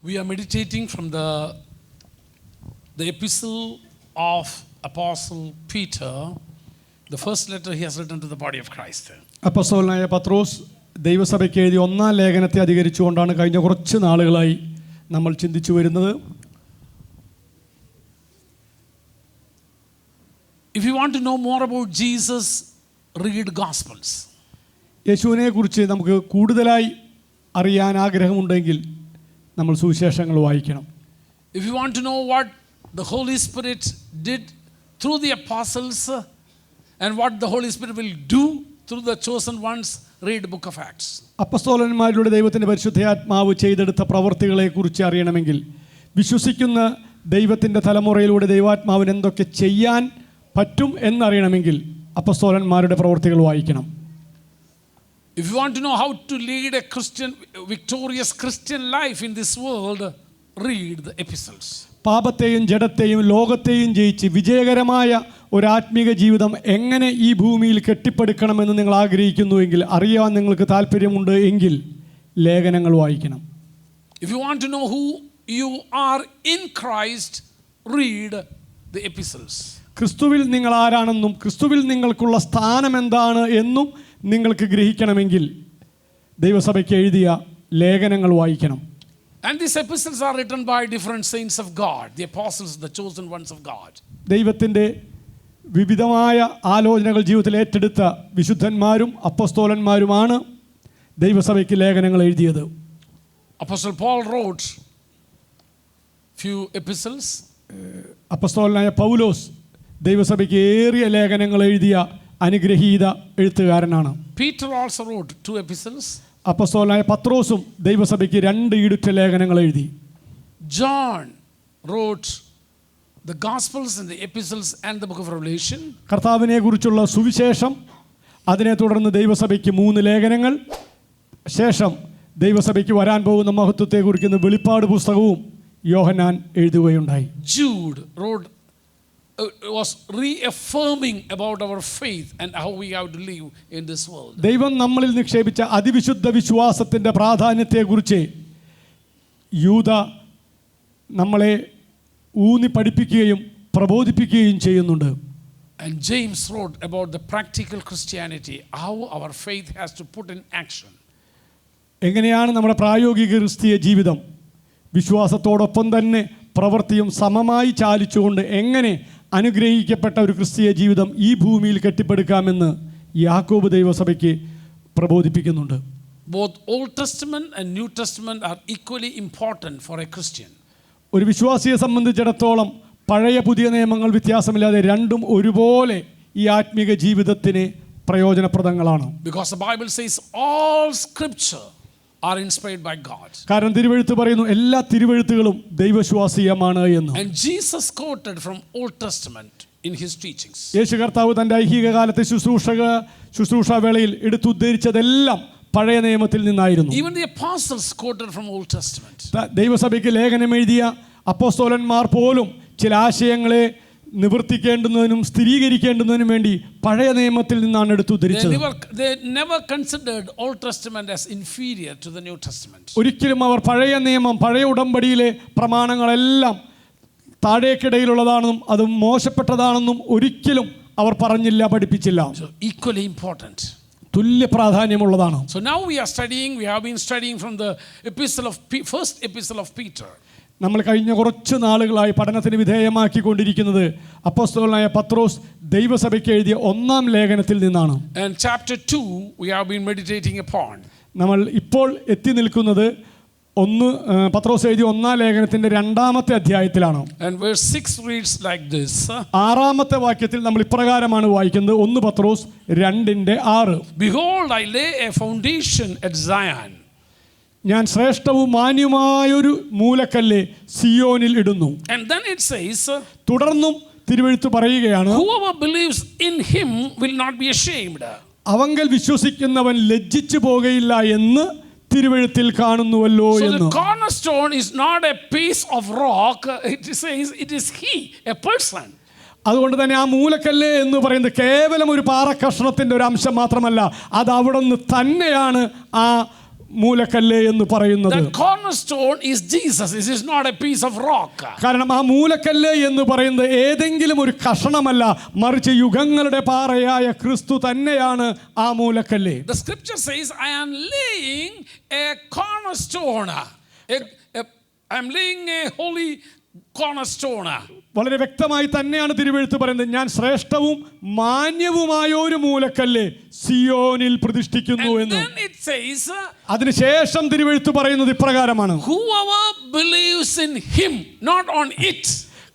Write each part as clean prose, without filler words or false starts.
We are meditating from the epistle of Apostle Peter, the first letter he has written to the body of Christ. അപ്പോസ്തലനായ പത്രോസ് ദൈവസഭയ്ക്ക് എഴുതിയ ഒന്നാം ലേഖനത്തെ അധികരിച്ചുകൊണ്ടാണ് കഴിഞ്ഞ കുറച്ച് നാളുകളായി നമ്മൾ ചിന്തിച്ചു വരുന്നത്. If you want to know more about Jesus, read Gospels. യേശുവിനെ കുറിച്ച് നമുക്ക് കൂടുതലായി അറിയാൻ ആഗ്രഹമുണ്ടെങ്കിൽ നമ്മൾ സുവിശേഷങ്ങൾ വായിക്കണം. If you want to know what the Holy Spirit did through the apostles and what the Holy Spirit will do through the chosen ones, read Book of Acts. അപ്പോസ്തലന്മാരിലൂടെ ദൈവത്തിൻ്റെ പരിശുദ്ധാത്മാവ് ചെയ്തെടുത്ത പ്രവർത്തികളെക്കുറിച്ച് അറിയണമെങ്കിൽ വിശ്വസിക്കുന്ന ദൈവത്തിൻ്റെ തലമുറയിലൂടെ ദൈവാത്മാവിന് എന്തൊക്കെ ചെയ്യാൻ പറ്റും എന്നറിയണമെങ്കിൽ അപ്പോസ്തലന്മാരുടെ പ്രവർത്തികൾ വായിക്കണം. If you want to know how to lead a victorious Christian life in this world, read the epistles. പാപത്തെയും ജഡത്തെയും ലോകത്തെയും ജയിച്ച് വിജയകരമായ ഒരു ആത്മീക ജീവിതം എങ്ങനെ ഈ ഭൂമിയിൽ കെട്ടിപ്പടുക്കണമെന്ന് നിങ്ങൾ ആഗ്രഹിക്കുന്നുവെങ്കിൽ, അറിയാൻ നിങ്ങൾക്ക് താല്പര്യമുണ്ട് എങ്കിൽ ലേഖനങ്ങൾ വായിക്കണം. If you want to know who you are in Christ, read the epistles. ക്രിസ്തുവിൽ നിങ്ങൾ ആരാണെന്നും ക്രിസ്തുവിൽ നിങ്ങൾക്കുള്ള സ്ഥാനം എന്താണ് എന്നും നിങ്ങൾക്ക് ഗ്രഹിക്കണമെങ്കിൽ ദൈവസഭയ്ക്ക് എഴുതിയ ലേഖനങ്ങൾ വായിക്കണം. And these epistles are written by different saints of God, the apostles, the chosen ones of God. ദൈവത്തിൻ്റെ വിവിധമായ ആലോചനകൾ ജീവിതത്തിൽ ഏറ്റെടുത്ത വിശുദ്ധന്മാരും അപ്പോസ്തലന്മാരുമാണ് ദൈവസഭയ്ക്ക് ലേഖനങ്ങൾ എഴുതിയത്. Apostle Paul wrote few epistles. അപ്പോസ്തലനായ പൗലോസ് ദൈവസഭയ്ക്ക് ഏറിയ ലേഖനങ്ങൾ എഴുതിയ അനുഗ്രഹീത എഴുത്തുകാരനാണ്. Peter also wrote 2 epistles. അപ്പോസ്തലനായ പത്രോസും ദൈവസഭയ്ക്ക് 2 ഈടുറ്റ ലേഖനങ്ങൾ എഴുതി. John wrote the Gospels and the epistles and the book of Revelation. കർത്താവിനെ കുറിച്ചുള്ള സുവിശേഷം, അതിനെ തുടർന്ന് ദൈവസഭയ്ക്ക് 3 ലേഖനങ്ങൾ, ശേഷം ദൈവസഭയ്ക്ക് വരാൻ പോകുന്ന മഹത്വത്തെ കുറിക്കുന്ന വെളിപ്പാട് പുസ്തകവും യോഹന്നാൻ എഴുതുകയുണ്ടായി. Jude wrote was reaffirming about our faith and how we have to live in this world. ദൈവം നമ്മളിൽ നിക്ഷേപിച്ച അതിവിശുദ്ധ വിശ്വാസത്തിൻ്റെ പ്രാധാന്യത്തെക്കുറിച്ച് യൂദ നമ്മളെ ഊന്നി പഠിപ്പിക്കുകയും പ്രബോധിപ്പിക്കുകയും ചെയ്യുന്നുണ്ട്. And James wrote about the practical Christianity, how our faith has to put in action. എങ്ങനെയാണ് നമ്മുടെ പ്രായോഗിക ക്രിസ്തീയ ജീവിതം വിശ്വാസത്തോടൊപ്പം തന്നെ പ്രവൃത്തിയും സമമായി ചാലിച്ചുകൊണ്ട് എങ്ങനെ അനുഗ്രഹിക്കപ്പെട്ട ഒരു ക്രിസ്തീയ ജീവിതം ഈ ഭൂമിയിൽ കെട്ടിപ്പടുക്കാമെന്ന് യാക്കോബ് ദൈവസഭയ്ക്ക് പ്രബോധിപ്പിക്കുന്നുണ്ട്. Both Old Testament and New Testament are equally important for a Christian. ഒരു വിശ്വാസിയെ സംബന്ധിച്ചിടത്തോളം പഴയ പുതിയ നിയമങ്ങൾ വ്യത്യാസമില്ലാതെ രണ്ടും ഒരുപോലെ ഈ ആത്മീക ജീവിതത്തിന് പ്രയോജനപ്രദങ്ങളാണ്. Because the Bible says all scripture are inspired by God. കാരണം തിരുവെഴുത്ത് പറയുന്നു എല്ലാ തിരുവെഴുത്തുകളും ദൈവശ്വാസീയമാണ് എന്ന്. And Jesus quoted from Old Testament in his teachings. യേശു കർത്താവ് തൻ്റെ ഐഹിക കാലത്തെ ശുശ്രൂഷാ വേളയിൽ എടുത്തുദ്ധരിച്ചതെല്ലാം പഴയ നിയമത്തിൽ നിന്നായിരുന്നു. Even the apostles quoted from Old Testament. ദൈവസഭയ്ക്ക് ലേഖനം എഴുതിയ അപ്പോസ്തലന്മാർ പോലും ചില ആശയങ്ങളെ നിവർത്തിക്കേണ്ടുന്നതിനും സ്ഥിരീകരിക്കേണ്ടുന്നതിനും വേണ്ടി പഴയ നിയമത്തിൽ നിന്നാണ് എടുത്തുദ്ധരിച്ചത്. They never considered Old Testament as inferior to the New Testament. ഒരിക്കലും അവർ പഴയ നിയമം, പഴയ ഉടമ്പടിയിലെ പ്രമാണങ്ങളെല്ലാം താഴേക്കിടയിലുള്ളതാണെന്നും അത് മോശപ്പെട്ടതാണെന്നും ഒരിക്കലും അവർ പറഞ്ഞില്ല, പഠിപ്പിച്ചില്ല. So equally important. തുല്യ പ്രാധാന്യമുള്ളതാണ്. So now we have been studying from the first epistle of Peter. നമ്മൾ കഴിഞ്ഞ കുറച്ച് നാളുകളായി പഠനത്തിന് വിധേയമാക്കിക്കൊണ്ടിരിക്കുന്നത് അപ്പോസ്തലനായ പത്രോസ് ദൈവസഭയ്ക്ക് എഴുതിയ 1-ാം ലേഖനത്തിൽ നിന്നാണ്. And chapter 2 we have been meditating upon. നമ്മൾ ഇപ്പോൾ എത്തി നിൽക്കുന്നത് പത്രോസ് എഴുതിയ 1-ാം ലേഖനത്തിന്റെ 2-ാമത്തെ അധ്യായത്തിലാണ്. And verse 6 reads like this. 6-ാമത്തെ വാക്യത്തിൽ നമ്മൾ ഇപ്രകാരമാണ് വായിക്കുന്നത്. 1 പത്രോസ് 2:6. Behold, I lay a foundation at Zion. ഞാൻ ശ്രേഷ്ഠവും മാന്യമായൊരു മൂലക്കല്ല് സിയോനിൽ ഇടുന്നു. And then it says, തുടർന്നും തിരുവെഴുത്ത് പറയുകയാണ്, whoever believes in him will not be ashamed. അവങ്കൽ വിശ്വസിക്കുന്നവൻ ലജ്ജിച്ചു പോകയില്ല എന്ന് തിരുവെഴുത്തിൽ കാണുന്നുവല്ലോ എന്ന്. So the cornerstone is not a piece of rock, it says it is he, a person. അതുകൊണ്ട് തന്നെ ആ മൂലക്കല്ല് എന്ന് പറയുന്നത് കേവലം ഒരു പാറക്കഷ്ണത്തിൻ്റെ ഒരു അംശം മാത്രമല്ല, അത് അവിടെ നിന്ന് തന്നെയാണ് ആ മൂലക്കല്ല് എന്ന് പറയുന്നത്. That cornerstone is Jesus. This is not a piece of rock. കാരണം ആ മൂലക്കല്ല് എന്ന് പറയുന്നത് ഏതെങ്കിലും ഒരു കഷണമല്ല, മറിച്ച് യുഗങ്ങളുടെ പാറയായ ക്രിസ്തു തന്നെയാണ് ആ മൂലക്കല്ല്. The scripture says, I am laying a cornerstone. I am laying a holy cornerstone. വളരെ വ്യക്തമായി തന്നെയാണ് തിരുവെഴുത്ത് പറയുന്നത്, ഞാൻ ശ്രേഷ്ഠവും മാന്യവുമായ ഒരു മൂലക്കല്ല് സിയോനിൽ പ്രതിഷ്ഠിക്കുന്നു എന്ന്. അതിനുശേഷം തിരുവെഴുത്ത് പറയുന്നത് ഇപ്രകാരമാണ്, whoever believes in him, not on it.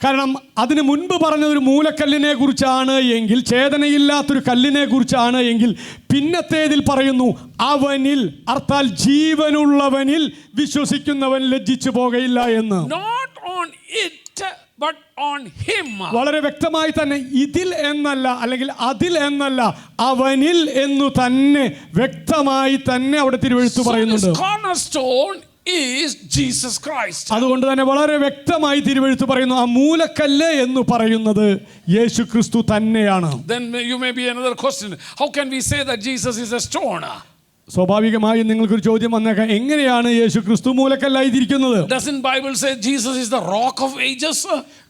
കാരണം അതിന് മുൻപ് പറഞ്ഞ ഒരു മൂലക്കല്ലിനെ കുറിച്ചാണ് എങ്കിൽ, ചേതനയില്ലാത്തൊരു കല്ലിനെ കുറിച്ചാണ് എങ്കിൽ, പിന്നത്തേതിൽ പറയുന്നു അവനിൽ, അർത്ഥാൽ ജീവനുള്ളവനിൽ വിശ്വസിക്കുന്നവൻ ലജ്ജിച്ചു പോകയില്ല എന്ന്. Not on it, but on him. വളരെ വ്യക്തമായി തന്നെ ഇതിൽ എന്നല്ല, അല്ലെങ്കിൽ അതിൽ എന്നല്ല, അവനിൽ എന്നു തന്നെ വ്യക്തമായി തന്നെ അവിടെ തിരുവെഴുത്ത് പറയുന്നുണ്ട്. Cornerstone is Jesus Christ. അതുകൊണ്ട് തന്നെ വളരെ വ്യക്തമായി തിരുവെഴുത്ത് പറയുന്നു ആ മൂലക്കല്ല് എന്ന് പറയുന്നത് യേശു ക്രിസ്തു തന്നെയാണ്. Then you may be another question, how can we say that Jesus is a stone? സ്വാഭാവികമായും നിങ്ങൾക്കൊരു ചോദ്യം വന്നേക്കാം, എങ്ങനെയാണ് യേശു ക്രിസ്തു മൂലക്കല്ലായിരിക്കുന്നത്? Doesn't Bible say Jesus is the rock of ages?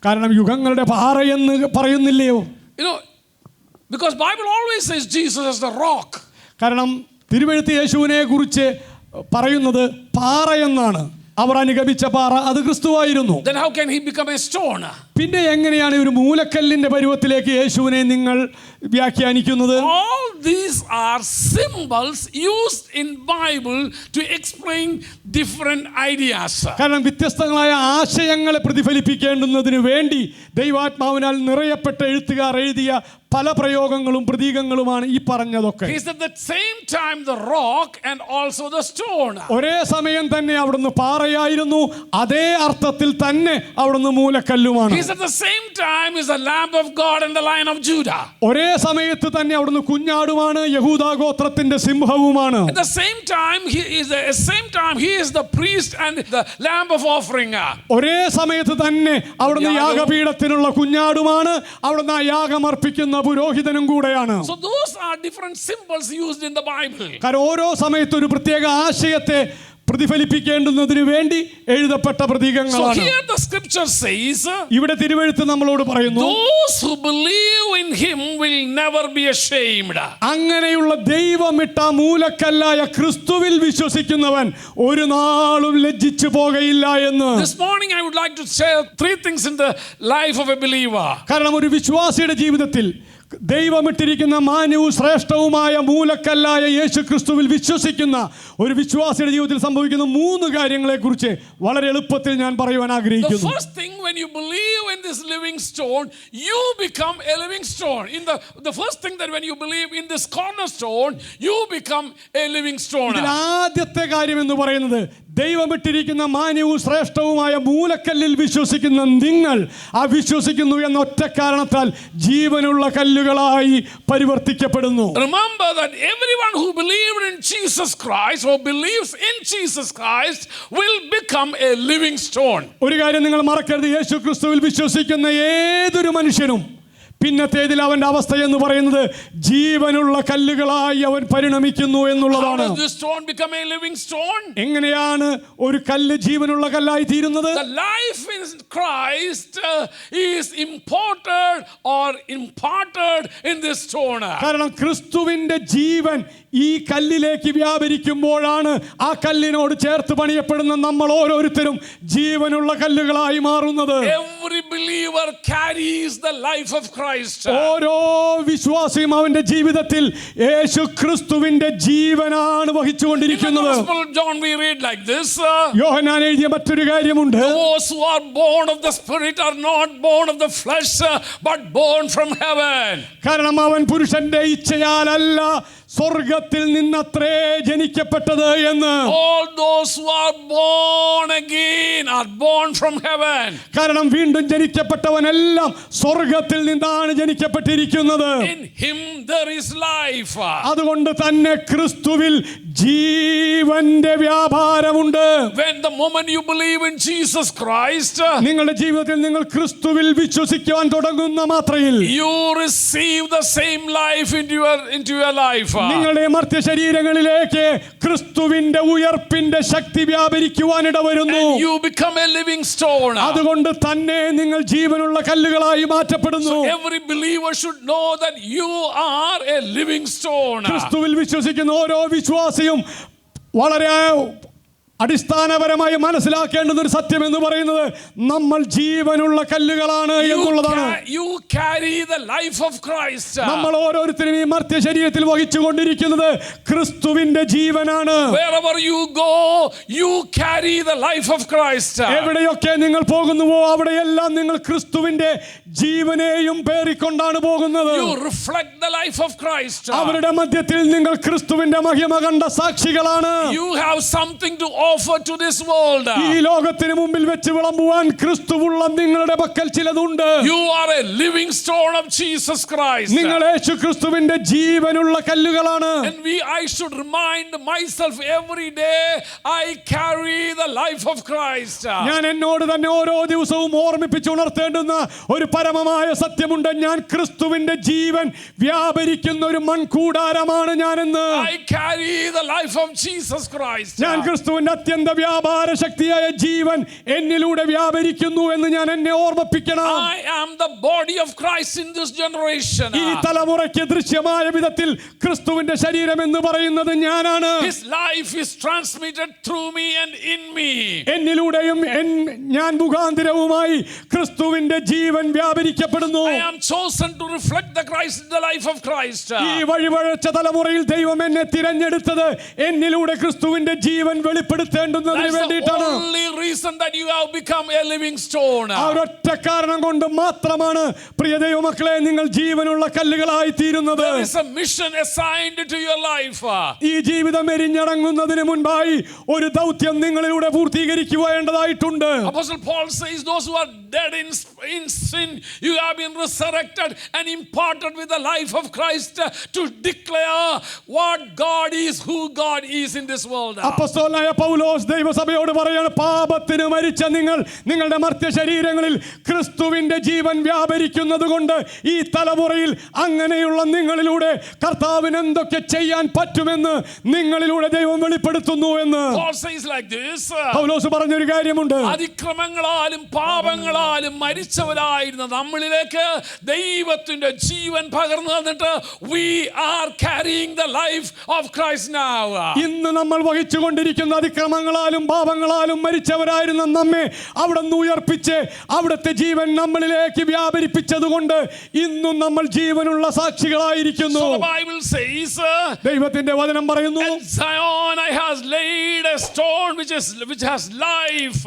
കാരണം യുഗങ്ങളുടെ പാറ എന്ന് പറയുന്നില്ലയോ? You know, because Bible always says Jesus is the rock. കാരണം തിരുവെഴുത്ത് യേശുവിനെ കുറിച്ച് പറയുന്നത് പാറ എന്നാണ്. അവർ അനുഗമിച്ച പാറ അത് ക്രിസ്തുവായിരുന്നു. Then how can he become a stone? പിന്നെ എങ്ങനെയാണ് ഒരു മൂലക്കല്ലിന്റെ പരുവത്തിലേക്ക് യേശുവിനെ നിങ്ങൾ വ്യാഖ്യാനിക്കുന്നത്? All these are symbols used in Bible to explain different ideas. കാരണം വ്യത്യസ്തങ്ങളായ ആശയങ്ങളെ പ്രതിഫലിപ്പിക്കേണ്ടുന്നതിന് വേണ്ടി ദൈവാത്മാവിനാൽ നിറയപ്പെട്ട എഴുത്തുകാർ എഴുതിയ പല പ്രയോഗങ്ങളും പ്രതീകങ്ങളുമാണ് ഈ പറഞ്ഞതൊക്കെ. He is at the same time the rock and also the stone. ഒരേ സമയം തന്നെ അവിടുന്ന് പാറയായിരുന്നു, അതേ അർത്ഥത്തിൽ തന്നെ അവിടുന്ന് മൂലക്കല്ലുമാണ്. He is at the same time is the Lamb of God and the Lion of Judah. ഒരേ സമയത്ത് തന്നെ അവിടുന്ന് കുഞ്ഞാടുമാണ്, യഹൂദാ ഗോത്രത്തിന്റെ സിംഹവുമാണ്. At the same time he is the priest and the lamb of offering. ഒരേ സമയത്ത് തന്നെ അവിടുന്ന് യാഗപീഠത്തിനുള്ള കുഞ്ഞാടുമാണ്, അവിടുന്ന് ആ യാഗമർപ്പിക്കുന്ന പുരോഹിതനും കൂടെയാണ്. So those are different symbols used in the Bible. കാരണം ഓരോ സമയത്ത് ഒരു പ്രത്യേക ആശയത്തെ പ്രതിഫലിപ്പിക്കേണ്ടുന്നതിന് വേണ്ടി എഴുതപ്പെട്ട പ്രതീകങ്ങളാണ്. So here the scripture says, ഇവിടെ തിരുവെഴുത്ത് നമ്മളോട് പറയുന്നു, those who believe in him will never be ashamed. അങ്ങനെയുള്ള ദൈവമിട്ട മൂലക്കല്ലായ ക്രിസ്തുവിൽ വിശ്വസിക്കുന്നവൻ ഒരു നാളും ലജ്ജിച്ചു പോകയില്ല എന്ന്. This morning I would like to share 3 things in the life of a believer. കാരണം ഒരു വിശ്വാസിയുടെ ജീവിതത്തിൽ ദൈവമിട്ടിരിക്കുന്ന മാന്യവും ശ്രേഷ്ഠവുമായ മൂലക്കല്ലായ യേശു ക്രിസ്തുവിൽ വിശ്വസിക്കുന്ന ഒരു വിശ്വാസിയുടെ ജീവിതത്തിൽ സംഭവിക്കുന്ന 3 കാര്യങ്ങളെക്കുറിച്ച് വളരെ എളുപ്പത്തിൽ ഞാൻ പറയുവാൻ ആഗ്രഹിക്കുന്നു. The first thing, when you believe in this living stone, you become a living stone. The first thing that when you believe in this cornerstone, you become a living stone. ഇതിൽ ആദ്യത്തെ കാര്യം എന്ന് പറയുന്നത് ദൈവമിട്ടിരിക്കുന്ന മാന്യവും ശ്രേഷ്ഠവുമായ മൂലക്കല്ലിൽ വിശ്വസിക്കുന്ന നിങ്ങൾ ആ വിശ്വസിക്കുന്നു എന്ന ഒറ്റ കാരണത്താൽ ജീവനുള്ള കല്ലുകളായി പരിവർത്തിക്കപ്പെടുന്നു. Remember that everyone who believed in Jesus Christ or believes in Jesus Christ will become a living stone. ഒരു കാര്യം നിങ്ങൾ മറക്കരുത്, യേശു ക്രിസ്തുവിൽ വിശ്വസിക്കുന്ന ഏതൊരു മനുഷ്യനും പിന്നത്തേതിൽ അവന്റെ അവസ്ഥ എന്ന് പറയുന്നത് ജീവനുള്ള കല്ലുകളായി അവൻ പരിണമിക്കുന്നു എന്നുള്ളതാണ്. How does this stone become a living stone? എങ്ങനെയാണ് ഒരു കല്ല് ജീവനുള്ള കല്ലായി തീരുന്നത്? The life in Christ is imparted in this stone. കാരണം ക്രിസ്തുവിന്റെ ജീവൻ ഈ കല്ലിലേക്ക് വ്യാപരിക്കുമ്പോഴാണ് ആ കല്ലിനോട് ചേർത്ത് പണിയപ്പെടുന്ന നമ്മൾ ഓരോരുത്തരും ജീവനുള്ള കല്ലുകളായി മാറുന്നത്. Every believer carries the life of Christ. ഓരോ വിശ്വാസിയും അവന്റെ ജീവിതത്തിൽ യേശു ക്രിസ്തുവിന്റെ ജീവനാണ് വഹിച്ചുകൊണ്ടിരിക്കുന്നത്. In the Gospel of John we read like this. യോഹന്നാൻ എഴുതിയ മറ്റൊരു കാര്യമുണ്ട്. Those who are born of the Spirit are not born of the flesh but born from heaven. കാരണം അവൻ പുരുഷന്റെ ഇച്ഛയാലല്ല സ്വർഗത്തിൽ നിന്നത്രേ ജനിക്കപ്പെട്ടത് എന്ന്. All those who are born again are born from heaven. കാരണം വീണ്ടും ജനിക്കപ്പെട്ടവനെല്ലാം സ്വർഗത്തിൽ നിന്നാണ് ജനിക്കപ്പെട്ടിരിക്കുന്നത്. In him there is life. അതുകൊണ്ട് തന്നെ ക്രിസ്തുവിൽ ജീവന്റെ വ്യാപാരമുണ്ട്. When the moment you believe in Jesus Christ, നിങ്ങളുടെ ജീവിതത്തിൽ നിങ്ങൾ ക്രിസ്തുവിൽ വിശ്വസിക്കുവാൻ തുടങ്ങുന്ന മാത്രയിൽ you receive the same life into your life. നിങ്ങളുടെ മർത്യ ശരീരങ്ങളിലേക്ക് ക്രിസ്തുവിന്റെ ഉയർപ്പിന്റെ ശക്തി വ്യാപരിക്കുവാൻ ഇടവരുന്നു. And you become a living stone. അതുകൊണ്ട് തന്നെ നിങ്ങൾ ജീവനുള്ള കല്ലുകളായി മാറ്റപ്പെടുന്നു. So every believer should know that you are a living stone. ക്രിസ്തുവിൽ വിശ്വസിക്കുന്ന ഓരോ വിശ്വാസിയും വളരെ അടിസ്ഥാനപരമായി മനസ്സിലാക്കേണ്ടുന്ന ഒരു സത്യം എന്ന് പറയുന്നത് നമ്മൾ ജീവനുള്ള കല്ലുകളാണ് എന്നുള്ളതാണ്. You carry the life of Christ. നമ്മൾ ഓരോരുത്തരും ഈ മർത്യ ശരീരത്തിൽ വഹിച്ചുകൊണ്ടിരിക്കുന്നത് ക്രിസ്തുവിന്റെ ജീവനാണ്. Wherever you go, you carry the life of Christ. എവിടെയൊക്കെ നിങ്ങൾ പോകുന്നുവോ അവിടെയെല്ലാം നിങ്ങൾ ക്രിസ്തുവിന്റെ ജീവനെയും പേറിക്കൊണ്ടാണ് പോകുന്നത്. You reflect the life of Christ. അവരുടെ മധ്യത്തിൽ നിങ്ങൾ ക്രിസ്തുവിന്റെ മഹിമ കണ്ട സാക്ഷികളാണ്. You have something to offer to this world. ഈ ലോകത്തിന് മുമ്പിൽ വെച്ച് വിളമ്പുവാൻ ക്രിസ്തുവുള്ള നിങ്ങളുടെ പക്കൽ ചിലതുണ്ട്. You are a living stone of Jesus Christ. നിങ്ങൾ യേശുക്രിസ്തുവിന്റെ ജീവനുള്ള കല്ലുകളാണ്. And I should remind myself every day I carry the life of Christ. ഞാൻ എന്നോട് തന്നെ ഓരോ ദിവസവും ഓർമ്മിപ്പിച്ചുണർത്തേണ്ടുന്ന ഒരു പരമമായ സത്യമുണ്ട്. ഞാൻ ക്രിസ്തുവിന്റെ ജീവൻ വ്യാപരിക്കുന്ന ഒരു മൺകൂടാരമാണ് ഞാനെന്ന്. I carry the life of Jesus Christ. ഞാൻ ക്രിസ്തുവിന്റെ അത്യന്ത വ്യാപാര ശക്തിയായ ജീവൻ എന്നിലൂടെ വ്യാപരിക്കുന്നു എന്ന് ഞാൻ എന്നെ ഓർമ്മിപ്പിക്കണം. I am the body of Christ in this generation. ഈ തലമുറയ്ക്ക് ദൃശ്യമായ വിധത്തിൽ ക്രിസ്തുവിന്റെ ശരീരം എന്ന് പറയുന്നത് ഞാനാണ്. His life is transmitted through me and in me. എന്നിലൂടെയും ഞാൻ മുഖാന്തരവുമായി ക്രിസ്തുവിന്റെ ജീവൻ വ്യാപരിക്കപ്പെടുന്നു. I am chosen to reflect the Christ, the life of Christ. ഈ വഴിവഴച്ച തലമുറയിൽ ദൈവം എന്നെ തിരഞ്ഞെടുത്തത് എന്നിലൂടെ ക്രിസ്തുവിന്റെ ജീവൻ വെളിപ്പെടുത്തേണ്ടുന്നതിന് വേണ്ടിയിട്ടാണ്. That's the only reason that you have become a living stone. ആ ഒരൊറ്റ കാരണം കൊണ്ട് മാത്രമാണ് പ്രിയ ദൈവമക്കളെ നിങ്ങൾ ജീവനുള്ള കല്ലുകളായി തീരുന്നത്. There is a mission assigned to your life. ഈ ജീവിതം എരിഞ്ഞടങ്ങുന്നതിന് മുൻപായി ഒരു ദൗത്യം നിങ്ങളിലൂടെ പൂർത്തീകരിക്കുവേണ്ടതായിട്ടുണ്ട്. Apostle Paul says those who are dead in sin, you have been resurrected and imparted with the life of Christ to declare what God is, who God is in this world. അപ്പോസ്തലനായ പൗലോസ് ദൈവസഭയോട് പറയാണ്, പാപത്തിന് മരിച്ച നിങ്ങൾ നിങ്ങളുടെ മർത്യ ശരീരങ്ങളിൽ ക്രിസ്തുവിന്റെ ജീവൻ വ്യാപരിക്കുന്നത് കൊണ്ട് ഈ തലമുറയിൽ അങ്ങനെയുള്ള നിങ്ങളിലൂടെ കർത്താവിന് എന്തൊക്കെ ചെയ്യാൻ പറ്റുമെന്ന് നിങ്ങളിലൂടെ ദൈവം വെളിപ്പെടുത്തുന്നു എന്ന്. Paul says like this. പൗലോസ് പറഞ്ഞൊരു കാര്യമുണ്ട്. അതിക്രമങ്ങളാലും പാപങ്ങളാലും മരിച്ചവരായിരുന്ന നമ്മളിലേക്ക് ദൈവത്തിന്റെ ജീവൻ പകർന്നു തന്നിട്ട് we are carrying the life of Christ now. ഇന്ന് നമ്മൾ വഹിച്ചുകൊണ്ടിരിക്കുന്ന അതിക്രമങ്ങളാലും പാപങ്ങളാലും മരിച്ചവരായിരുന്ന നമ്മെ അവിടുന്ന് ഉയർപ്പിച്ച് അവിടുത്തെ ജീവൻ നമ്മളിലേക്ക് വ്യാപരിപ്പിച്ചതുകൊണ്ട് ഇന്നും നമ്മൾ ജീവനുള്ള സാക്ഷികളായിരിക്കുന്നു. So the Bible says, ദൈവത്തിന്റെ വചനം പറയുന്നു, at Zion I has laid a stone which has life.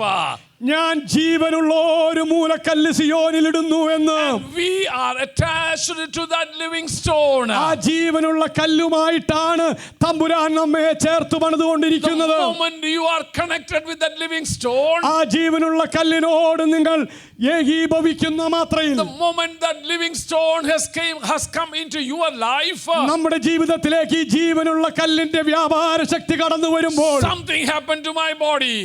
ഞാൻ ജീവനുള്ള ഒരു മൂലക്കല്ല് സിയോനിൽ ഇടുന്നു എന്ന്. We are attached to that living stone. ആ ജീവനുള്ള കല്ലുമായിട്ടാണ് തമ്പുരാൻ നമ്മെ ചേർത്ത് പണിതുകൊണ്ടിരിക്കുന്നത്. The moment you are connected with that living stone, ആ ജീവനുള്ള കല്ലിനോട് നിങ്ങൾ ഏകീഭവിക്കുന്ന മാത്രയിൽ, the moment that living stone has come into your life, നമ്മുടെ ജീവിതത്തിലേക്ക് ഈ ജീവനുള്ള കല്ലിന്റെ വ്യാപാര ശക്തി കടന്നു വരുമ്പോൾ something happened to my body.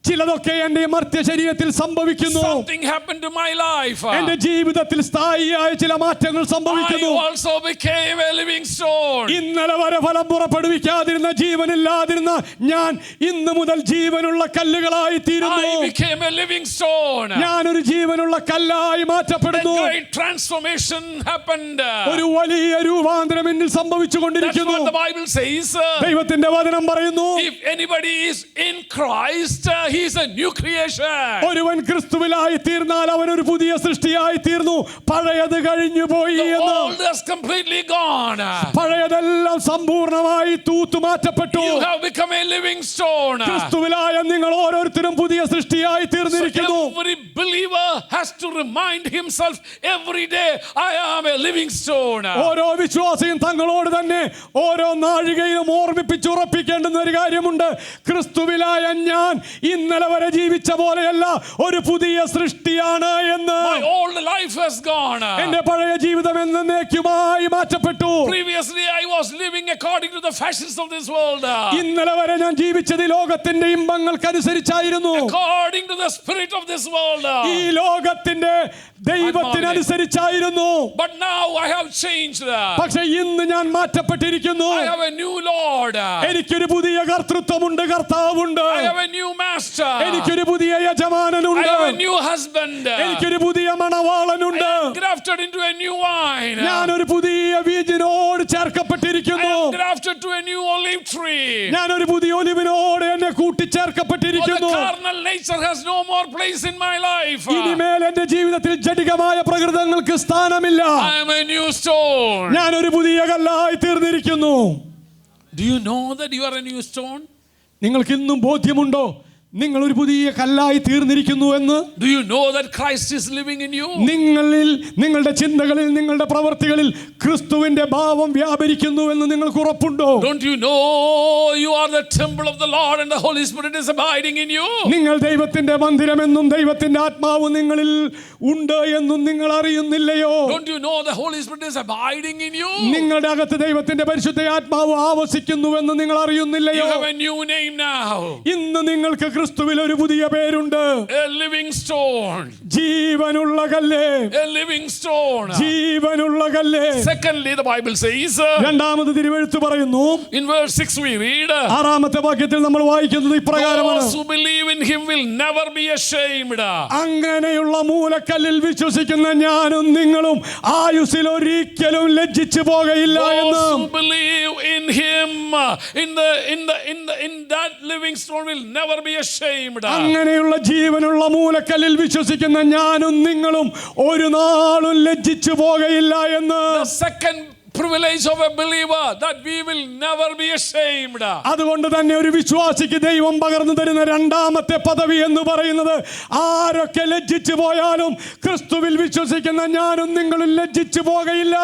ചിലതൊക്കെ എന്റെ മർത്യ ശരീരത്തിൽ സംഭവിക്കുന്നു. Something happened to my life. എന്റെ ജീവിതത്തിൽ സ്ഥായിയായ ചില മാറ്റങ്ങൾ സംഭവിക്കുന്നു. I also became a living stone. ഇന്നലെ വരെ ഫലം പുറപ്പെടുവിക്കാതിരുന്ന ജീവനില്ലാതിരുന്ന ഞാൻ ഇന്ന് മുതൽ ജീവനുള്ള കല്ലുകളായി തീരുന്നു. I became a living stone. ഞാനൊരു ജീവനുള്ള കല്ലായി മാറ്റപ്പെടുന്നു. A great transformation happened. ഒരു വലിയ രൂപാന്തരം എന്നിൽ സംഭവിച്ചുകൊണ്ടിരിക്കുന്നു. That's what the Bible says. ദൈവത്തിന്റെ വചനം പറയുന്നു, If anybody is in Christ, he is a new creation. ഒരുവൻ ക്രിസ്തുവിലായി തീർന്നാൽ അവൻ ഒരു പുതിയ സൃഷ്ടിയായി തീർന്നു, പഴയത് കഴിഞ്ഞു പോയി എന്ന്. The old is completely gone. പഴയതെല്ലാം സമ്പൂർണ്ണമായി തൂത്തുമാറ്റപ്പെട്ടു. You have become a living stone. ക്രിസ്തുവിലായ നിങ്ങൾ ഓരോരുത്തരും പുതിയ സൃഷ്ടിയായി തീർന്നിരിക്കുന്നു. So every believer has to remind himself every day, I am a living stone. ഓരോ വിശ്വാസിയും തങ്ങളോട് തന്നെ ഓരോ നാഴികയിലും ഓർമ്മിപ്പിച്ചുറപ്പിക്കേണ്ടുന്ന ഒരു കാര്യമുണ്ട്. ക്രിസ്തുവിലായ ഞാൻ ഇന്ന് ഇന്നലെ വരെ ജീവിച്ച പോലെയല്ല, ഒരു പുതിയ സൃഷ്ടിയാണ് എന്ന്. My old life has gone. എന്റെ പഴയ ജീവിതം എന്നേക്കുമായി മാറ്റപ്പെട്ടു. Previously I was living according to the fashions of this world. ഇന്നലെ വരെ ഞാൻ ജീവിച്ചത് ലോകത്തിന്റെ ഇമ്പങ്ങൾക്കനുസരിച്ചായിരുന്നു, According to the spirit of this world. ഈ ലോകത്തിന്റെ ദൈവത്തിനനുസരിച്ചായിരുന്നു. But now I have changed. പക്ഷെ ഇന്ന് ഞാൻ മാറ്റപ്പെട്ടിരിക്കുന്നു. I have a new Lord. എനിക്കൊരു പുതിയ കർത്തൃത്വമുണ്ട്, കർത്താവുണ്ട്. I have a new master. എനിക്കൊരു പുതിയ യജമാനനുണ്ട്. I have a new husband. എനിക്കൊരു പുതിയ മണവാളനുണ്ട്. I am grafted into a new wine. ഞാനൊരു പുതിയ വീഞ്ഞിനോട് ചേർക്കപ്പെട്ടിരിക്കുന്നു. I am grafted to a new olive tree. ഞാനൊരു പുതിയ ഒലിവിനോട് എന്നെ കൂട്ടിച്ചേർക്കപ്പെട്ടിരിക്കുന്നു. The carnal nature has no more place in my life. ഇനിമേൽ എന്റെ ജീവിതത്തിൽ ജഡികമായ പ്രകൃതങ്ങൾക്ക് സ്ഥാനമില്ല. I am a new stone. ഞാനൊരു പുതിയ കല്ലായി തീർന്നിരിക്കുന്നു. Do you know that you are a new stone? നിങ്ങൾക്ക് ഇന്നും ബോധ്യമുണ്ടോ നിങ്ങൾ ഒരു പുതിയ കല്ലായി തീർന്നിരിക്കുന്നു എന്ന്? Do you know that Christ is living in you? നിങ്ങളിൽ, നിങ്ങളുടെ ചിന്തകളിൽ, നിങ്ങളുടെ പ്രവർത്തികളിൽ ക്രിസ്തുവിന്റെ ഭാവം വ്യാപരിക്കുന്നു എന്ന് നിങ്ങൾക്ക് ഉറപ്പുണ്ടോ? Don't you know you are the temple of the Lord and the Holy Spirit is abiding in you? നിങ്ങൾ ദൈവത്തിന്റെ മന്ദിരമെന്നും ദൈവത്തിന്റെ ആത്മാവ് നിങ്ങളിൽ ഉണ്ട് എന്നും നിങ്ങൾ അറിയുന്നില്ലയോ? Don't you know the Holy Spirit is abiding in you? നിങ്ങളുടെ അകത്ത് ദൈവത്തിന്റെ പരിശുദ്ധ ആത്മാവ് ആവസിക്കുന്നുവെന്ന് നിങ്ങൾ You അറിയുന്നില്ലയോ? have a new name now. ഇന്ന് നിങ്ങൾക്ക് ക്രിസ്തുവിൽ ഒരു പുതിയ പേരുണ്ട്. A living stone. ജീവനുള്ള കല്ല്. A living stone. ജീവനുള്ള കല്ല്. Secondly, the Bible says, രണ്ടാമത് തിരുവെഴുത്ത് പറയുന്നു, in verse 6 we read, ആറാമത്തെ വാക്യത്തിൽ നമ്മൾ വായിക്കുന്നത് ഇപ്രകാരമാണ്: those who believe in him will never be ashamed. അങ്ങനെയുള്ള മൂലക്കല്ലിൽ വിശ്വസിക്കുന്ന ഞാനും നിങ്ങളും ആയുസ്സിൽ ഒരിക്കലും ലജ്ജിച്ചു പോകയില്ല എന്ന്. Those who believe in him, in that living stone will never be ashamed. അങ്ങനെയുള്ള ജീവനുള്ള മൂലക്കല്ലിൽ വിശ്വസിക്കുന്ന ഞാനും നിങ്ങളും ഒരു നാളും ലജ്ജിച്ചു പോകയില്ല എന്ന്. The second privilege of a believer, that we will never be ashamed. അതുകൊണ്ട് തന്നെ ഒരു വിശ്വാസിക്ക് ദൈവം പകർന്നു തരുന്ന രണ്ടാമത്തെ പദവി എന്ന് പറയുന്നത്, ആരൊക്കെ ലജ്ജിച്ചു പോയാലും ക്രിസ്തുവിൽ വിശ്വസിക്കുന്ന ഞാനും നിങ്ങളും ലജ്ജിച്ചു പോകയില്ല.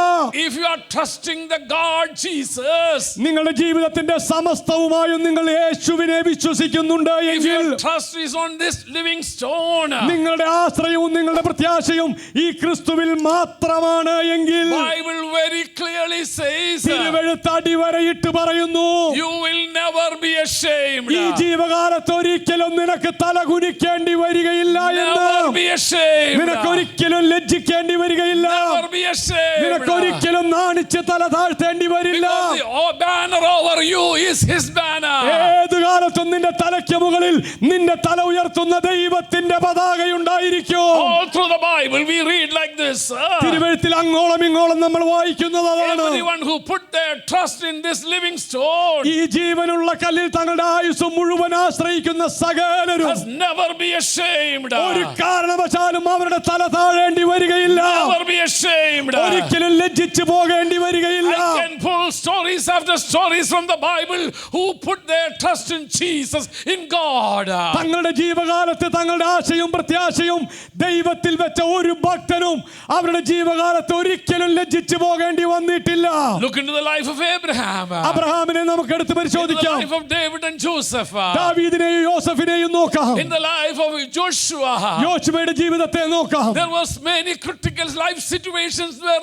If you are trusting the God Jesus, നിങ്ങളുടെ ജീവിതത്തിന്റെ സമസ്തവുമായും നിങ്ങൾ യേശുവിനെ വിശ്വസിക്കുന്നുണ്ട് if എങ്കിൽ, your trust is on this living stone, നിങ്ങളുടെ ആശ്രയവും നിങ്ങളുടെ പ്രത്യാശയും ഈ ക്രിസ്തുവിൽ മാത്രമാണ് എങ്കിൽ, Bible very clearly says, തിരുവെഴുത്ത് അടിവരയിട്ട് പറയുന്നു, you will never be ashamed. ഈ ജീവകാലത്ത് ഒരിക്കലും നിനക്ക് തല കുനിക്കേണ്ടി വരികയില്ല എന്ന്. Never be ashamed. നിനക്ക് ഒരിക്കലും ലജ്ജിക്കേണ്ടി വരികയില്ല. Never be ashamed. നിനക്ക് ഒരിക്കലും നാണിച്ച് തല താഴ്ത്തേണ്ടി വരില്ല. Because the banner over you is his banner. ഏത് കാലത്തും നിന്റെ തലയ്ക്ക് മുകളിൽ നിന്റെ തല ഉയർത്തുന്ന ദൈവത്തിന്റെ പതാകയുണ്ടായിരിക്കും. All through the Bible we read like this. തിരുവെഴുത്തിൽ അങ്ങോളം ഇങ്ങോളം നമ്മൾ വായിക്കുന്നത് അതാണ്. Everyone who put their trust in this living stone ഈ ജീവനുള്ള കല്ലിൽ തങ്ങളുടെ ആയുസ് മുഴുവൻ ആശ്രയിക്കുന്ന സകലരും has never be ashamed. ഒരു കാരണവശാലും അവരുടെ തല താഴേണ്ടി വരികയില്ല. Never be ashamed. ഒരിക്കലും ലജ്ജിച്ചു പോകേണ്ടി വരികയില്ല. I can pull stories after stories from the Bible who put their trust in Jesus, in God. തങ്ങളുടെ ജീവകാലത്ത് തങ്ങളുടെ ആശയും പ്രത്യാശയും ദൈവത്തിൽ വെച്ച ഒരു ഭക്തനും അവരുടെ ജീവകാലത്ത് ഒരിക്കലും ലജ്ജിച്ചു പോകേണ്ടി വന്നിട്ടില്ല. Look into the life of Abraham. അബ്രഹാമിനെ നമുക്ക് എടുത്ത് In the പരിശോധിക്കാം. life of David and Joseph. ദാവീദിനെയും യോസഫിനെയും നോക്കാം. In the life of Joshua. യോശുവയുടെ ജീവിതത്തെ നോക്കാം. There was many critical life situations where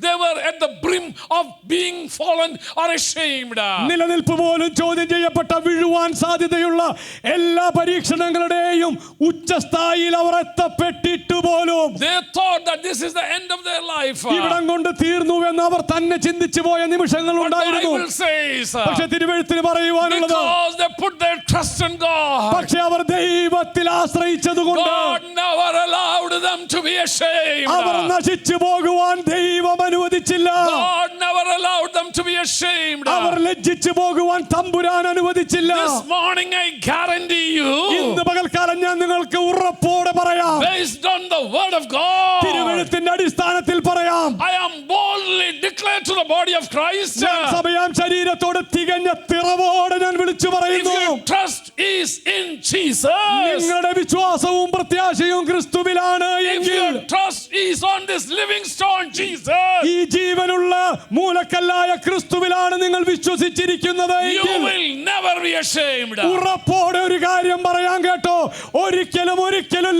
they were at the brim of being fallen or ashamed. നിലനിൽപ്പ് പോലും ചോദ്യം ചെയ്യപ്പെട്ട, വീഴുവാൻ സാധ്യതയുള്ള എല്ലാ പരീക്ഷണങ്ങളുടെയും ഉച്ചസ്ഥായിയിൽ അവർ എത്തപ്പെട്ടിട്ട് പോലും They thought that this is the end of their life. ഇവിടം കൊണ്ട് തീർന്നുവെന്ന് അവർ തന്നെ ചിന്തിച്ചു പോയ നിമിഷങ്ങൾ But the ഉണ്ടായിരുന്നു. Bible says, പക്ഷെ തിരുവെഴുത്തിന് പറയുവാനുള്ളത്, because they put their trust in God, പക്ഷെ അവർ ദൈവത്തിൽ ആശ്രയിച്ചതുകൊണ്ട് God never allowed them to be ashamed. അവർ നശിച്ചു പോകുവാൻ ദൈവം അനുവദിച്ചില്ല. God never allowed them to be ashamed. അവർ ലജ്ജിച്ചു പോകുവാൻ തമ്പുരാൻ അനുവദിച്ചില്ല. This morning I guarantee you, ഇന്ന് പകൽക്കാലം ഞാൻ നിങ്ങൾക്ക് ഉറപ്പോടെ പറയാം, based on the word of God, തിരുവെഴുത്തിന്റെ അടിസ്ഥാനത്തിൽ പറയാം, I am boldly declared to the body of Christ, ഞാൻ സഭയാം ശരീരത്തോട് തികഞ്ഞ തിറവോടെ ഞാൻ വിളിച്ചു if പറയുന്നു, your trust is in Jesus, Jesus, നിങ്ങളുടെ വിശ്വാസവും പ്രത്യാശയും ക്രിസ്തുവിലാണ് if എങ്കിൽ, your trust is on this living stone, Jesus, ഈ ജീവനുള്ള മൂലക്കല്ലായ ക്രിസ്തുവിലാണ് നിങ്ങൾ വിശ്വസിച്ചിരിക്കുന്നത് you എങ്കിൽ, will never be ashamed. ഉറപ്പോടെ ഒരു കാര്യം പറയാൻ കേട്ടോ, ഒരിക്കലും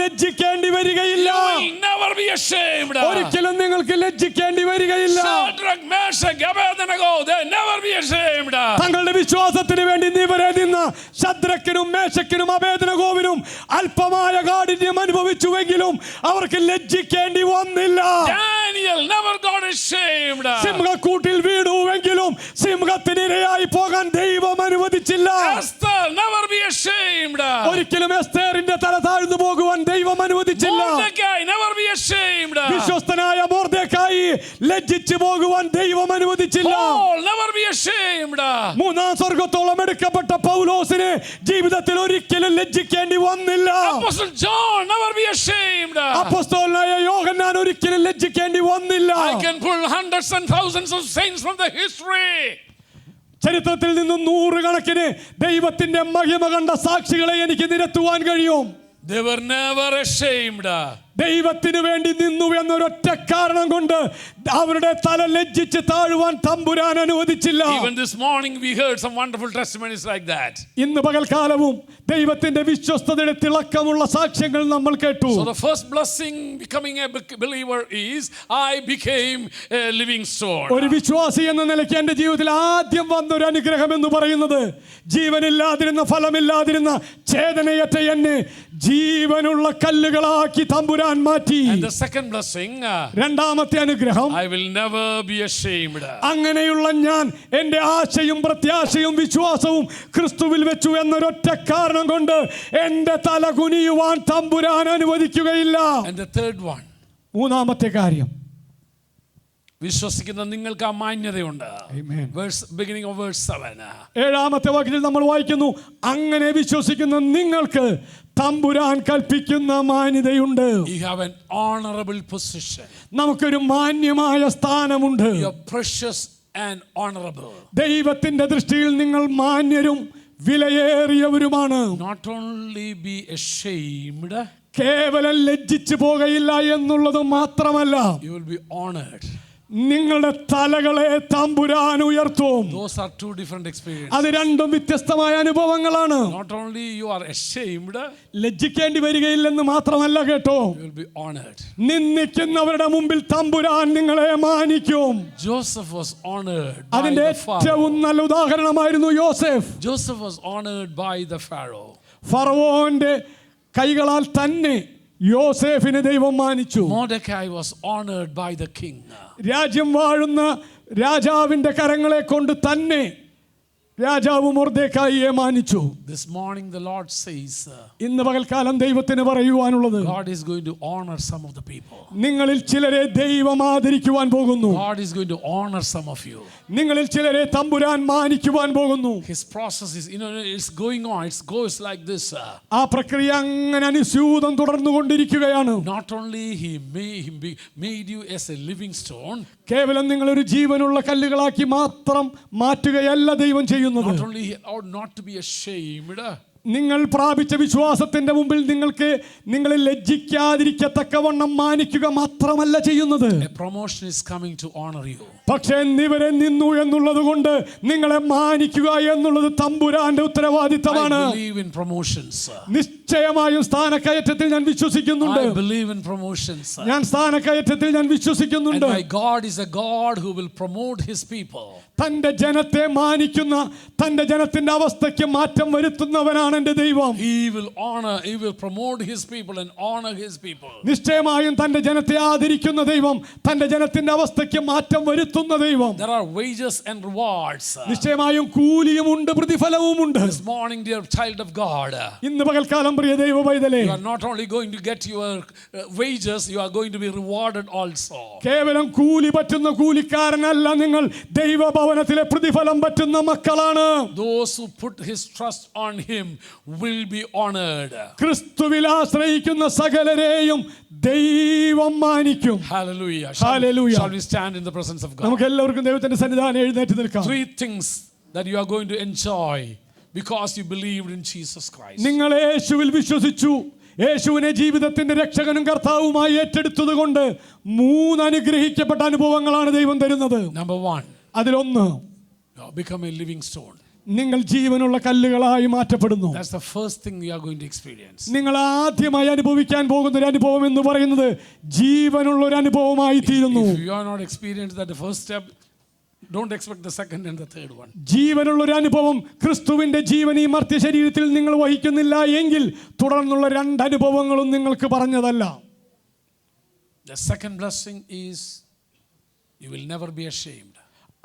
ലജ്ജിക്കേണ്ടി വരികയില്ല. You will never be ashamed. ഒരിക്കലും നിങ്ങൾക്ക് ലജ്ജിക്കേണ്ടി വരികയില്ല. Shadrach, Meshach, Abednego, they never be ashamed. തങ്ങളുടെ വിശ്വാസത്തിന് വേണ്ടി നിവരെ നിന്ന ശദ്രക്കിനും മേശക്കിനും അബേദ്നെഗോവിനും അല്പമായ കാഠിന്യം അനുഭവിച്ചുവെങ്കിലും അവർക്ക് ലജ്ജിക്കേണ്ടി വന്നില്ല. Daniel never got ashamed. സിംഹക്കൂട്ടിൽ വീണുവെങ്കിലും സിംഹത്തിനിരയായി പോകാൻ ദൈവം അനുവദിച്ചില്ല. Esther never be ashamed. ഒരിക്കലും എസ്തേറിന്റെ തല താഴ്ന്നു പോകുവാൻ ദൈവം അനുവദിച്ചില്ല. Mordecai never be ashamed. വിശ്വസ്തനായ മൊർദെഖായി ലജ്ജിച്ചു പോകുവാൻ ദൈവം അനുവദിച്ചില്ല. Paul never be ashamed. മൂന്നാം സ്വർഗത്തോളം എടുക്കപ്പെട്ട പൗലോസിന് ജീവിതത്തിൽ ഒരിക്കലും ലജ്ജിക്കേണ്ടി വന്നില്ല. Apostle John never be ashamed. അപ്പോസ്തലനായ യോഹന്നാൻ ഒരിക്കലും ലജ്ജിക്കേണ്ടി വന്നില്ല. I can pull hundreds and thousands of saints from the history. ചരിത്രത്തിൽ നിന്നും നൂറുകണക്കിന് ദൈവത്തിന്റെ മഹിമ കണ്ട സാക്ഷികളെ എനിക്ക് നിരത്തുവാൻ കഴിയും. They were never ashamed. ദൈവത്തിന് വേണ്ടി നിന്നു എന്നൊരൊറ്റ കാരണം കൊണ്ട് അവരുടെ തല ലജ്ജിച്ച് താഴുവാൻ തമ്പുരാൻ അനുവദിച്ചില്ല. Even this morning we heard some wonderful testimonies like that. ഇന്ന് പകൽക്കാലവും ദൈവത്തിന്റെ വിശ്വസ്തതയുടെ തിളക്കമുള്ള സാക്ഷ്യങ്ങൾ നമ്മൾ കേട്ടു. So the first blessing becoming a believer is I became a living stone. ഒരു വിശ്വാസി എന്ന നിലയ്ക്ക് എൻ്റെ ജീവിതത്തിൽ ആദ്യം വന്നൊരു അനുഗ്രഹം എന്ന് പറയുന്നത് ജീവനില്ലാതിരുന്ന ഫലമില്ലാതിരുന്ന ചേതനയറ്റ എന്നെ ജീവനുള്ള കല്ലുകളാക്കി തമ്പുരാൻ മാറ്റി. And the second blessing, രണ്ടാമത്തെ അനുഗ്രഹം, I will never be ashamed. അങ്ങനെയുള്ള ഞാൻ എൻ്റെ ആശയും പ്രത്യാശയും വിശ്വാസവും ക്രിസ്തുവിൽ വെച്ചു എന്നൊരൊറ്റ കാരണം കൊണ്ട് എൻ്റെ തല കുനിയുവാൻ തമ്പുരാൻ അനുവദിക്കുകയില്ല. And the third one, മൂന്നാമത്തെ കാര്യം, വിശ്വസിക്കുന്ന നിങ്ങൾക്ക് ആ മാന്യതയുണ്ട്. Beginning of verse 7. ഏഴാമത്തെ വാക്യത്തിൽ നമ്മൾ വായിക്കുന്നു, അങ്ങനെ വിശ്വസിക്കുന്ന നിങ്ങൾക്ക് തമ്പുരാൻ കൽപ്പിക്കുന്ന മാന്യതയുണ്ട്. You have an honorable position. നമുക്കൊരു മാന്യമായ സ്ഥാനമുണ്ട്. You are precious and honorable. ദൈവത്തിന്റെ ദൃഷ്ടിയിൽ നിങ്ങൾ മാന്യരും വിലയേറിയവരുമാണ്. Not only be ashamed, കേവലം ലജ്ജിച്ചു പോകയില്ല എന്നുള്ളത് മാത്രമല്ല, you will be honored. നിങ്ങളുടെ തലകളെ തമ്പുരാൻ ഉയർത്തും. Those are two different experiences. അത് രണ്ടും വ്യത്യസ്തമായ അനുഭവങ്ങളാണ്. Not only you are ashamed, ലജ്ജിക്കേണ്ടി വരികയില്ലെന്ന് മാത്രമല്ല കേട്ടോ, you will be honored. നിന്ദിക്കുന്നവരുടെ മുമ്പിൽ തമ്പുരാൻ നിങ്ങളെ മാനിക്കും. Joseph was honored by അതിന്റെ the Pharaoh. ഏറ്റവും നല്ല ഉദാഹരണമായിരുന്നു യോസേഫ്. Joseph was honored by the Pharaoh. ഫറവോന്റെ കൈകളാൽ തന്നെ യോസേഫിനെ ദൈവം മാനിച്ചു. Mordecai was honored by the king. രാജ്യം വാഴുന്ന രാജാവിന്റെ കരങ്ങളെ കൊണ്ട് തന്നെ രാജാവ് മൊർദെഖായിയെ മാനിച്ചു. This morning the Lord says, ഇന്ന് പകൽക്കാലം ദൈവത്തിന് പറയുവാനുള്ളത്, God is going to honor some of the people. നിങ്ങളിൽ ചിലരെ ദൈവം ആദരിക്കുവാൻ പോകുന്നു. God is going to honor some of you. നിങ്ങളിൽ ചിലരെ തമ്പുരാൻ മാനിക്കുവാൻ പോകുന്നു. His process is, it's going on. It goes like this. ആ പ്രക്രിയ അങ്ങനെ അനുസ്യൂതം തുടർന്നുകൊണ്ടിരിക്കുകയാണ്. Not only he made you as a living stone. കേവലം നിങ്ങളൊരു ജീവനുള്ള കല്ലുകളാക്കി മാത്രം മാറ്റുകയല്ല ദൈവം ചെയ്യുന്നത്. Not only ought not to be ashamed. നിങ്ങൾ പ്രാപിച്ച വിശ്വാസത്തിന്റെ മുമ്പിൽ നിങ്ങളെ ലജ്ജിക്കാതിരിക്കത്തക്കവണ്ണം മാനിക്കുക മാത്രമല്ല ചെയ്യുന്നത്. A promotion is coming to honor you. പക്ഷേ നിവരെ നിന്നു എന്നുള്ളത് കൊണ്ട് നിങ്ങളെ മാനിക്കുക എന്നുള്ളത് തമ്പുരാന്റെ ഉത്തരവാദിത്തമാണ്. I believe in promotions. നിശ്ചയമായും സ്ഥാനക്കയറ്റത്തിൽ ഞാൻ വിശ്വസിക്കുന്നുണ്ട്. I believe in promotions. ഞാൻ സ്ഥാനക്കയറ്റത്തിൽ ഞാൻ വിശ്വസിക്കുന്നുണ്ട്. And my God is a God who will promote his people. തന്റെ ജനത്തെ മാനിക്കുന്ന, തന്റെ ജനത്തിന്റെ അവസ്ഥയ്ക്ക് മാറ്റം വരുത്തുന്നവനാണ് എൻ്റെ ദൈവം. He will promote his people and honor his people. നിശ്ചയമായും തന്റെ ജനത്തെ ആദരിക്കുന്ന ദൈവം, തന്റെ ജനത്തിന്റെ അവസ്ഥയ്ക്ക് മാറ്റം വരുത്തുന്ന ദൈവം. There are wages and rewards. നിശ്ചയമായും കൂലിയുമുണ്ട് പ്രതിഫലവുമുണ്ട്. This morning, dear child of God, ഇന്ന് പകൽക്കാലം പ്രിയ ദൈവ പൈതലേ, you are not only going to get your wages, you are going to be rewarded also. കേവലം കൂലി പറ്റുന്ന കൂലിക്കാരനല്ല നിങ്ങൾ, ദൈവഭവനത്തിലെ പ്രതിഫലം പറ്റുന്ന മക്കളാണ്. Those who put his trust on him will be honored. ക്രിസ്തുവിൽ ആശ്രയിക്കുന്ന സകലരെയും ദൈവം മാനിക്കും. Hallelujah. Hallelujah. Shall we stand in the presence of God? നമുക്ക് എല്ലാവർക്കും ദൈവത്തിന്റെ സന്നിധാനം എഴുന്നേറ്റ് നിൽക്കാം. 3 things that you are going to enjoy because you believed in Jesus Christ. നിങ്ങൾ യേശുവിൽ വിശ്വസിച്ചു, യേശുവിനെ ജീവിതത്തിന്റെ രക്ഷകനും കർത്താവുമായി ഏറ്റെടുത്തത് കൊണ്ട് 3 അനുഗ്രഹിക്കപ്പെട്ട അനുഭവങ്ങളാണ് ദൈവം തരുന്നത്. Number 1, അതിലൊന്ന്, you have become a living stone. നിങ്ങൾ ജീവനുള്ള കല്ലുകളായി മാറ്റപ്പെടുന്നു. That's the first thing you are going to experience. നിങ്ങൾ ആദ്യമായി അനുഭവിക്കാൻ പോകുന്ന ഒരു അനുഭവം എന്ന് പറയുന്നത് ജീവനുള്ള ഒരു അനുഭവമായി തീരുന്നു. If you are not experienced that the first step, don't expect the second and the third one. ജീവനുള്ള ഒരു അനുഭവം ക്രിസ്തുവിന്റെ ജീവൻ ഈ മർത്യ ശരീരത്തിൽ നിങ്ങൾ വഹിക്കുന്നില്ല എങ്കിൽ തുടർന്നുള്ള 2 അനുഭവങ്ങളും നിങ്ങൾക്ക് പറഞ്ഞതല്ല. The second blessing is you will never be ashamed.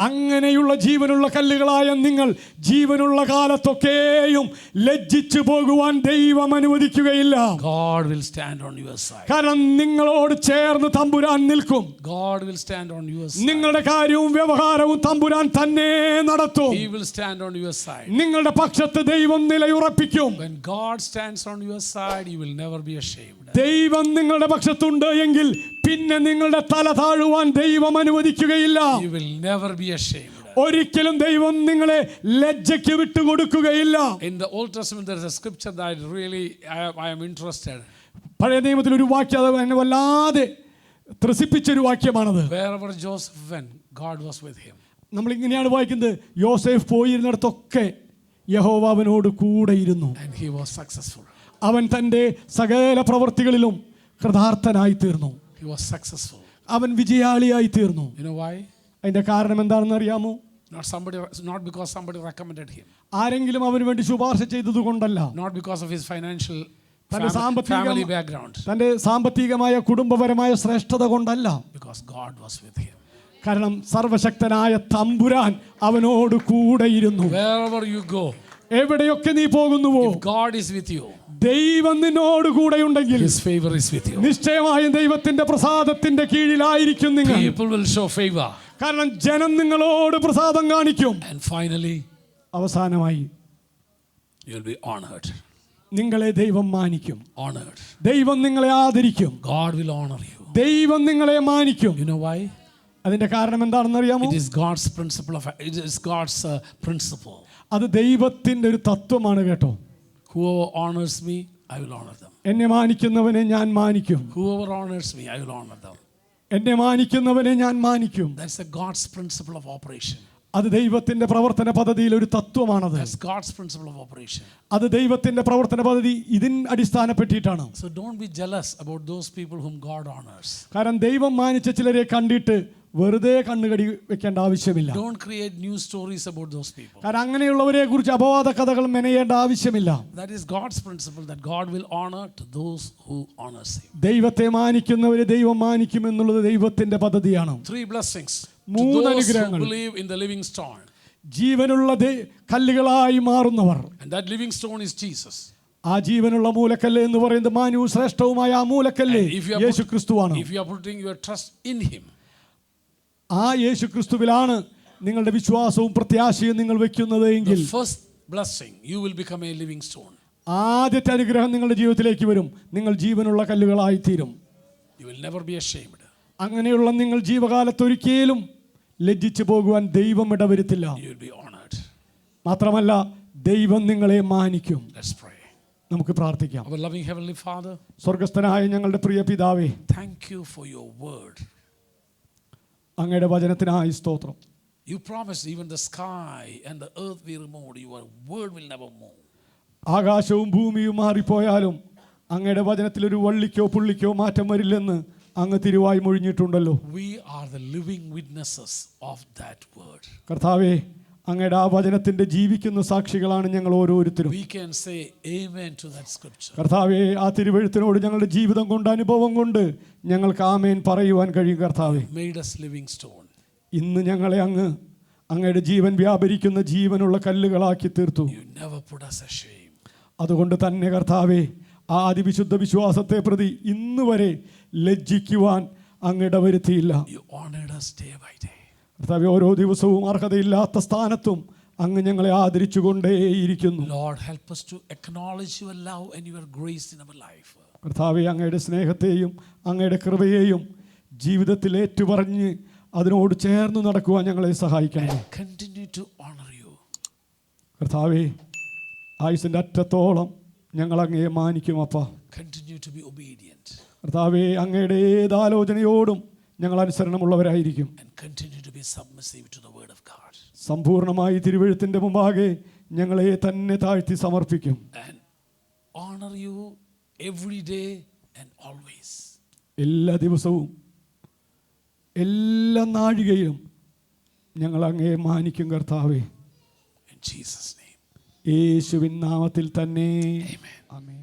അങ്ങനെയുള്ള ജീവനുള്ള കല്ലുകളായ നിങ്ങൾ ജീവനുള്ള കാലത്തൊക്കെയും ലജ്ജിച്ചു പോകുവാൻ ദൈവം അനുവദിക്കുകയില്ല. God will stand on your side. കാരണം നിങ്ങളോട് ചേർന്ന് തമ്പുരാൻ നിൽക്കും. God will stand on your side. നിങ്ങളുടെ കാര്യവും വ്യവഹാരവും തമ്പുരാൻ തന്നെ നടത്തും. He will stand on your side. നിങ്ങളുടെ പക്ഷത്ത് ദൈവം നിലയുറപ്പിക്കും. When God stands on your side, you will never be ashamed. ദൈവം നിങ്ങളുടെ പക്ഷത്തുണ്ട് എങ്കിൽ പിന്നെ നിങ്ങളുടെ തല താഴുവാൻ ദൈവം അനുവദിക്കുകയില്ല. You will never be ashamed. ഒരിക്കലും ദൈവം നിങ്ങളെ ലജ്ജയ്ക്ക് വിട്ടുകൊടുക്കുകയില്ല. In the Old Testament there is a scripture that really I am interested. പഴയ നിയമത്തിൽ ഒരു വാക്യം അത് എന്നെ വല്ലാതെ ത്രസിപ്പിച്ചൊരു വാക്യമാണത്. Wherever Joseph went, God was with him. നമ്മൾ ഇങ്ങനെയാണ് വായിക്കുന്നത്, യോസേഫ് പോയിരുന്നിടത്തൊക്കെ യഹോവ അവനോട് കൂടെ ഇരുന്നു. And he was successful. അവൻ തൻ്റെ സകല പ്രവൃത്തികളിലും കൃതാർത്ഥനായി തീർന്നു. He was successful. അവൻ വിജയാളിയായി തീർന്നു. You know why? അതിന്റെ കാരണം എന്താണെന്ന് അറിയാമോ? Not because somebody recommended him. ആരെങ്കിലും അവന് വേണ്ടി ശുപാർശ ചെയ്തത് കൊണ്ടല്ല. Not because of his financial family background. തന്റെ സാമ്പത്തികമായ കുടുംബപരമായ ശ്രേഷ്ഠത കൊണ്ടല്ല. Because God was with him. കാരണം സർവശക്തനായ തമ്പുരാൻ അവനോട് കൂടെ ഇരുന്നു. Wherever you go, എവിടെയൊക്കെ നീ പോകുന്നുവോ, if God is with you, ദൈവം നിന്നോട് കൂടെയുണ്ടെങ്കിൽ His favor is with you. നിശ്ചയമായും ദൈവത്തിന്റെ പ്രസാദത്തിന്റെ കീഴിലായിരിക്കും നിങ്ങൾ. People will show favor. കാരണം ജനം നിങ്ങളോട് പ്രസാദം കാണിക്കും. And finally, അവസാനമായി you will be honored. നിങ്ങളെ ദൈവം മാനിക്കും. Honored. ദൈവം നിങ്ങളെ ആദരിക്കും. God will honor you. ദൈവം നിങ്ങളെ മാനിക്കും. You know why? അതിന്റെ കാരണം എന്താണെന്ന് അറിയാമോ? It is God's principle principle. അത് ദൈവത്തിന്റെ ഒരു തത്വമാണ് കേട്ടോ. Whoever honors me, I will honor them. എന്നെ മാനിക്കുന്നവനെ ഞാൻ മാനിക്കും. Whoever honors me, I will honor them. എന്നെ മാനിക്കുന്നവനെ ഞാൻ മാനിക്കും. That's the God's principle of operation. അത് ദൈവത്തിന്റെ പ്രവർത്തന പദ്ധതിയിൽ ഒരു തത്വമാണത്. That's God's principle of operation. അത് ദൈവത്തിന്റെ പ്രവർത്തന പദ്ധതി ഇതിൻ അടിസ്ഥാനപ്പെട്ടിട്ടാണ്. So don't be jealous about those people whom God honors. കാരണം ദൈവം മാനിച്ച ചിലരെ കണ്ടിട്ട് വെറുതെ കണ്ണുകടി വെക്കേണ്ട ആവശ്യമില്ല. Don't create new stories about those people. കാരണം അങ്ങനെയുള്ളവരെ കുറിച്ച് അപവാദ കഥകൾ മെനയേണ്ട ആവശ്യമില്ല. That is God's principle, that God will honor to those who honors him. ദൈവത്തെ മാനിക്കുന്നവരെ ദൈവം മാനിക്കും എന്നുള്ളത് ദൈവത്തിന്റെ പദ്ധതിയാണ്. 3 blessings to 3 those അനുഗ്രഹങ്ങൾ. who believe in the living stone. ജീവനുള്ള കല്ലുകളായി മാറുന്നവർ. And that living stone is Jesus. ആ ജീവനുള്ള മൂലക്കല്ല് എന്ന് പറയുന്നത് മാന്യവും ശ്രേഷ്ഠവുമായ ആ മൂലക്കല്ല് യേശുക്രിസ്തുവാണ്. If you are putting your trust in him, ആ യേശുക്രിസ്തുവിലാണ് നിങ്ങളുടെ വിശ്വാസവും പ്രത്യാശയും നിങ്ങൾ വെക്കുന്നത് എങ്കിൽ, the first blessing, you will become a living stone. ആദ്യത്തെ അനുഗ്രഹം നിങ്ങളുടെ ജീവിതത്തിലേക്ക് വരും. നിങ്ങൾ ജീവനുള്ള കല്ലുകളായി തീരും. You will never be ashamed. അങ്ങനെയുള്ള നിങ്ങൾ ജീവകാലത്തൊരിക്കലും ലജ്ജിച്ചു പോകുവാൻ ദൈവം ഇടവരുത്തില്ല. You will be honored. മാത്രമല്ല ദൈവം നിങ്ങളെ മാനിക്കും. Let's pray. നമുക്ക് പ്രാർത്ഥിക്കാം. Our loving heavenly Father, സ്വർഗ്ഗസ്ഥനായ ഞങ്ങളുടെ പ്രിയ പിതാവേ, thank you for your word. അങ്ങയുടെ വചനത്തിനായി സ്തോത്രം. You promised even the sky and the earth be removed, your word will never move. ആകാശവും ഭൂമിയും മാറിപ്പോയാലും അങ്ങയുടെ വചനത്തിൽ ഒരു വള്ളിക്കോ പുള്ളിക്കോ മാറ്റം വരില്ലെന്ന് അങ്ങ് തിരുവായി മൊഴിഞ്ഞിട്ടുണ്ടല്ലോ. We are the living witnesses of that word. കർത്താവേ, അങ്ങയുടെ ആ വചനത്തിന്റെ ജീവിക്കുന്ന സാക്ഷികളാണ് ഞങ്ങൾ ഓരോരുത്തരും. We can say amen to that scripture. കർത്താവേ, ആ തിരുവെഴുത്തിനോട് ഞങ്ങളുടെ ജീവിതം കൊണ്ട് അനുഭവം കൊണ്ട് ഞങ്ങൾക്ക് ആമേൻ പറയുവാൻ കഴിയും. കർത്താവേ, made us living stone. ഇന്ന് ഞങ്ങളെ അങ്ങയുടെ ജീവൻ വ്യാപരിക്കുന്ന ജീവനുള്ള കല്ലുകളാക്കി തീർത്തു. You never put us ashamed. അതുകൊണ്ട് തന്നെ കർത്താവേ, ആ അതിവിശുദ്ധ വിശ്വാസത്തെ പ്രതി ഇന്ന് വരെ ലജ്ജിക്കുവാൻ അങ്ങ് ഇടവരുത്തിയില്ല. You honored us day by day. കർത്താവേ, ഓരോ ദിവസവും അർഹതയില്ലാത്ത സ്ഥാനത്തും അങ്ങ് ഞങ്ങളെ ആദരിച്ചുകൊണ്ടേയിരിക്കുന്നു. Lord, help us to acknowledge your love and your grace in our life. കർത്താവേ, അങ്ങയുടെ സ്നേഹത്തെയും അങ്ങയുടെ കൃപയെയും ജീവിതത്തിൽ ഏറ്റുപറഞ്ഞ് അതിനോട് ചേർന്ന് നടക്കുവാൻ ഞങ്ങളെ സഹായിക്കണം. Continue to honor you. കർത്താവേ, ആയുസിൻ്റെ അറ്റത്തോളം ഞങ്ങൾ അങ്ങയെ മാനിക്കും അപ്പ. Continue to be obedient. കർത്താവേ, അങ്ങയുടെ ഏത് ആലോചനയോടും ഞങ്ങൾ അനുസരണമുള്ളവരായിരിക്കും. And continue to be submissive to the word of God. സമ്പൂർണ്ണമായി തിരുവെഴുത്തിൻ്റെ മുമ്പാകെ ഞങ്ങളെ തന്നെ താഴ്ത്തി സമർപ്പിക്കും. And honor you every day and always. എല്ലാ ദിവസവും എല്ലാ നാഴികയിലും ഞങ്ങൾ അങ്ങയെ മാനിക്കും കർത്താവേ. In Jesus' name. യേശുവിൻ നാമത്തിൽ തന്നെ. Amen. ആമേൻ.